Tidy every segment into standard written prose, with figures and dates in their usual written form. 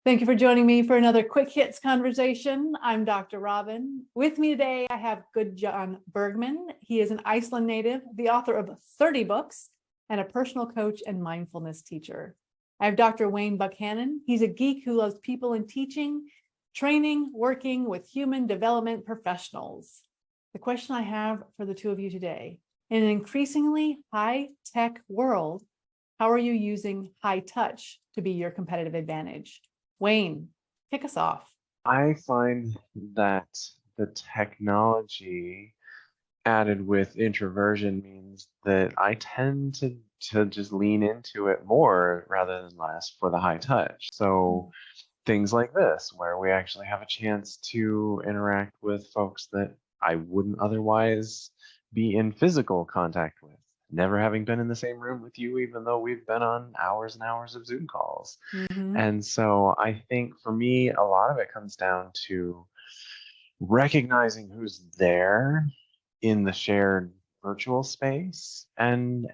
Thank you for joining me for another Quick Hits conversation. I'm Dr. Robyn. With me today, I have Gudjon Bergmann. He is an Iceland native, the author of 30 books, and a personal coach and mindfulness teacher. I have Dr. Wayne Buckhanan. He's a geek who loves people and teaching, training, working with human development professionals. The question I have for the two of you today, in an increasingly high-tech world, how are you using high touch to be your competitive advantage? Wayne, kick us off. I find that the technology added with introversion means that I tend to just lean into it more rather than less for the high touch. So things like this, where we actually have a chance to interact with folks that I wouldn't otherwise be in physical contact with. Never having been in the same room with you, even though we've been on hours and hours of Zoom calls. And so I think for me, a lot of it comes down to recognizing who's there in the shared virtual space and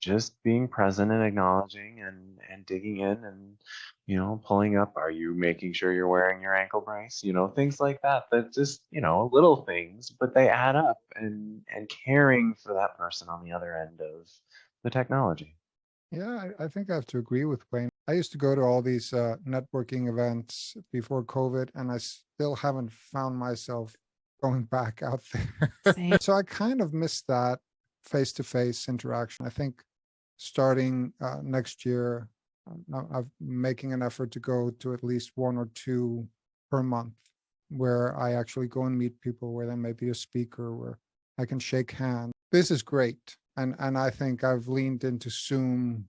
just being present and acknowledging and digging in and pulling up, are you making sure you're wearing your ankle brace, things like that just little things, but they add up, and caring for that person on the other end of the technology. Yeah, I think I have to agree with Wayne. I used to go to all these networking events before COVID, and I still haven't found myself going back out there. So I kind of miss that face-to-face interaction. I think starting next year, I'm making an effort to go to at least one or two per month, where I actually go and meet people, where there may be a speaker, where I can shake hands. This is great. And I think I've leaned into Zoom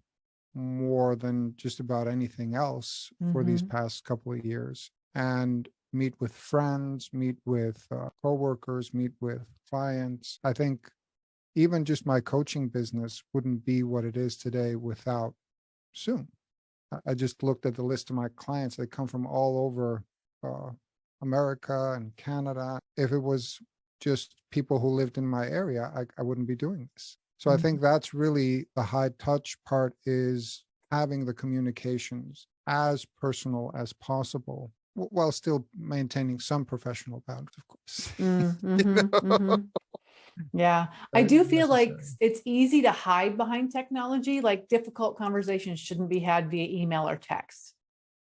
more than just about anything else for these past couple of years, and meet with friends, meet with coworkers, meet with clients. I think even just my coaching business wouldn't be what it is today without Zoom. I just looked at the list of my clients. They come from all over America and Canada. If it was just people who lived in my area, I wouldn't be doing this. So I think that's really the high touch part, is having the communications as personal as possible, while still maintaining some professional boundaries, of course. Yeah, I do feel like it's easy to hide behind technology. Like, difficult conversations shouldn't be had via email or text.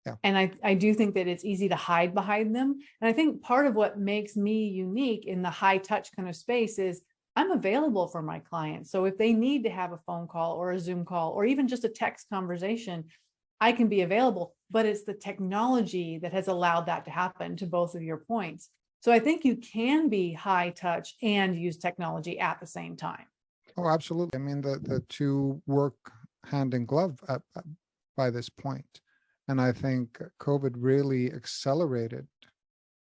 Yeah. And I do think that it's easy to hide behind them. And I think part of what makes me unique in the high touch kind of space is I'm available for my clients. So if they need to have a phone call or a Zoom call or even just a text conversation, I can be available. But it's the technology that has allowed that to happen, to both of your points. So I think you can be high touch and use technology at the same time. Oh, absolutely. I mean, the two work hand in glove by this point. And I think COVID really accelerated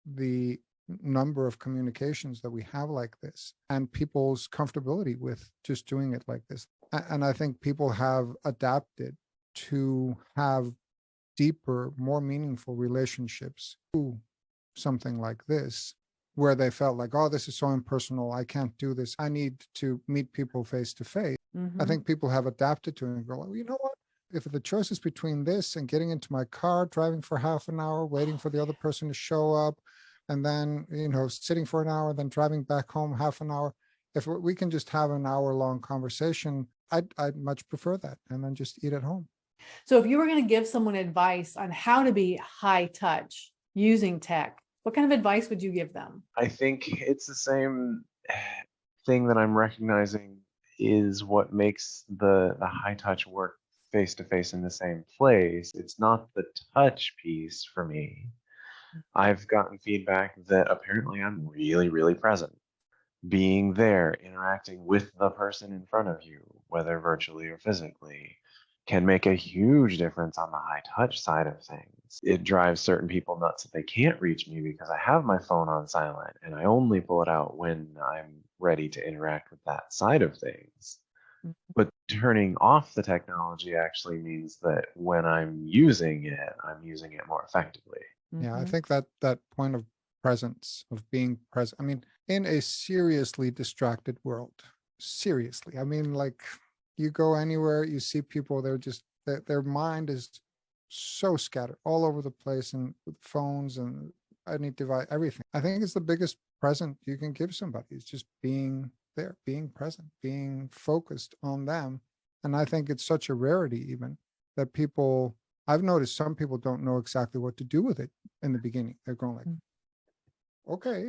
the number of communications that we have like this, and people's comfortability with just doing it like this. And I think people have adapted to have deeper, more meaningful relationships through something like this, where they felt like, oh, this is so impersonal, I can't do this, I need to meet people face to face. I think people have adapted to it and go, well, you know what? If the choice is between this and getting into my car, driving for half an hour, waiting for the other person to show up, and then, sitting for an hour, then driving back home half an hour, if we can just have an hour-long conversation, I'd much prefer that, and then just eat at home. So if you were going to give someone advice on how to be high touch using tech, what kind of advice would you give them? I think it's the same thing that I'm recognizing is what makes the high touch work face to face in the same place. It's not the touch piece for me. I've gotten feedback that apparently I'm really, really present. Being there, interacting with the person in front of you, whether virtually or physically, can make a huge difference on the high touch side of things. It drives certain people nuts that they can't reach me because I have my phone on silent and I only pull it out when I'm ready to interact with that side of things. But turning off the technology actually means that when I'm using it more effectively. Yeah, I think that point of presence, of being present, I mean, in a seriously distracted world, seriously, I mean, like, you go anywhere, you see people, they're just, their mind is so scattered all over the place, and with phones and any device, everything. I think it's the biggest present you can give somebody. It's just being there, being present, being focused on them. And I think it's such a rarity even that people, I've noticed some people don't know exactly what to do with it in the beginning. They're going like, okay,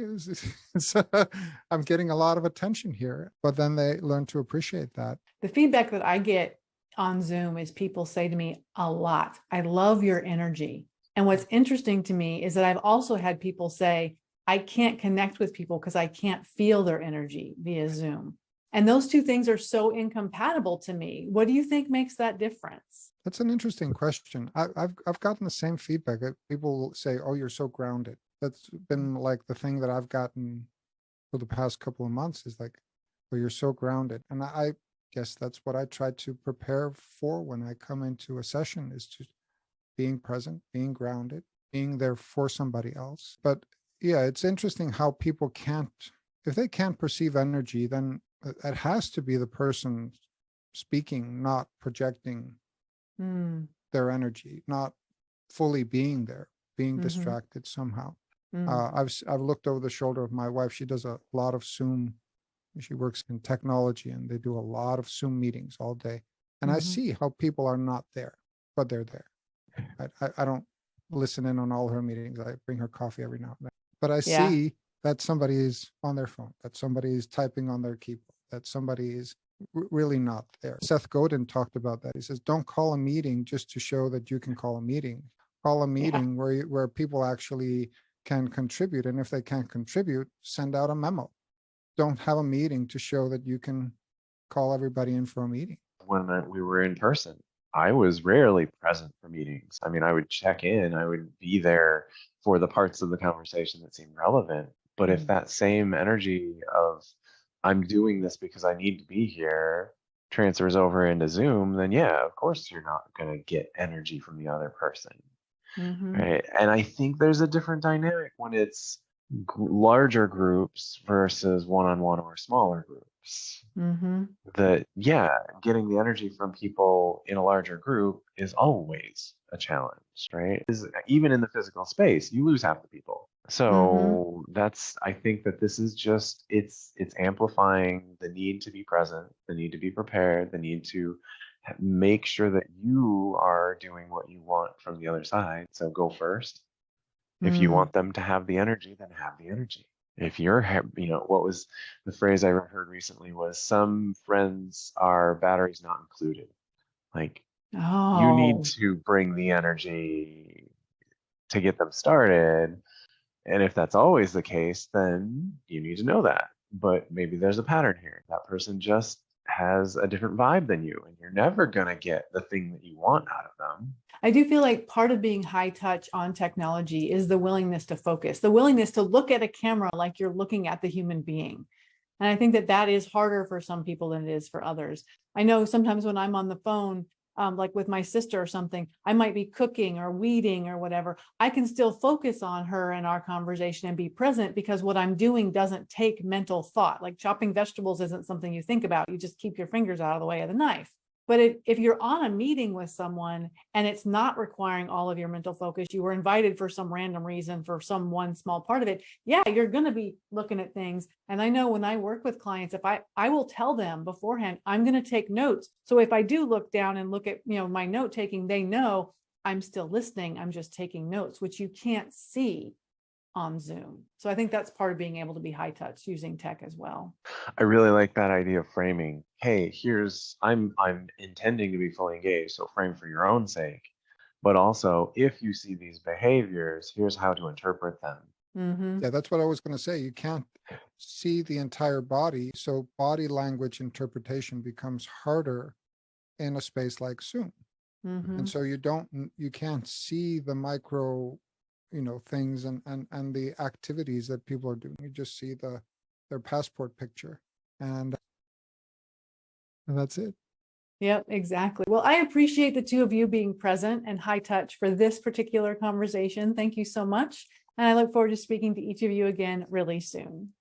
I'm getting a lot of attention here, but then they learn to appreciate that. The feedback that I get on Zoom is people say to me a lot, I love your energy. And what's interesting to me is that I've also had people say, I can't connect with people because I can't feel their energy via Zoom. And those two things are so incompatible to me. What do you think makes that difference? That's an interesting question. I've gotten the same feedback. People will say, oh, you're so grounded. That's been like the thing that I've gotten for the past couple of months is like, oh, you're so grounded. And I guess that's what I try to prepare for when I come into a session, is to being present, being grounded, being there for somebody else. But yeah, it's interesting how people can't, if they can't perceive energy, then it has to be the person speaking, not projecting their energy, not fully being there, being distracted somehow. I've looked over the shoulder of my wife. She does a lot of Zoom. She works in technology, and they do a lot of Zoom meetings all day. And I see how people are not there, but they're there. I don't listen in on all her meetings. I bring her coffee every now and then. But I see that somebody is on their phone, that somebody is typing on their keyboard, that somebody is really not there. Seth Godin talked about that. He says, don't call a meeting just to show that you can call a meeting. Call a meeting where people actually can contribute. And if they can't contribute, send out a memo. Don't have a meeting to show that you can call everybody in for a meeting. When we were in person, I was rarely present for meetings. I mean, I would check in, I would be there for the parts of the conversation that seemed relevant. But if that same energy of I'm doing this because I need to be here transfers over into Zoom, then yeah, of course you're not going to get energy from the other person. Right. And I think there's a different dynamic when it's larger groups versus one-on-one or smaller groups. That, yeah, getting the energy from people in a larger group is always a challenge, right? Even in the physical space, you lose half the people. So I think that this is just, it's amplifying the need to be present, the need to be prepared, the need to make sure that you are doing what you want from the other side. So go first. If you want them to have the energy, then have the energy. If you're, what was the phrase I heard recently was, some friends are batteries not included. Like, you need to bring the energy to get them started. And if that's always the case, then you need to know that. But maybe there's a pattern here. That person just has a different vibe than you, and you're never going to get the thing that you want out of them. I do feel like part of being high touch on technology is the willingness to focus, the willingness to look at a camera like you're looking at the human being. And I think that that is harder for some people than it is for others. I know sometimes when I'm on the phone, like with my sister or something, I might be cooking or weeding or whatever. I can still focus on her and our conversation and be present, because what I'm doing doesn't take mental thought. Like chopping vegetables isn't something you think about. You just keep your fingers out of the way of the knife. But if you're on a meeting with someone and it's not requiring all of your mental focus, you were invited for some random reason for some one small part of it, yeah, you're going to be looking at things. And I know when I work with clients, if I will tell them beforehand, I'm going to take notes. So if I do look down and look at, my note taking, they know I'm still listening. I'm just taking notes, which you can't see on Zoom. So I think that's part of being able to be high touch using tech as well. I really like that idea of framing. Hey, I'm intending to be fully engaged, so frame for your own sake. But also, if you see these behaviors, here's how to interpret them. Yeah, that's what I was going to say. You can't see the entire body, so body language interpretation becomes harder in a space like Zoom. And so you can't see the micro things and the activities that people are doing. You just see their passport picture, and that's it. Yep, exactly. Well, I appreciate the two of you being present and high touch for this particular conversation. Thank you so much. And I look forward to speaking to each of you again really soon.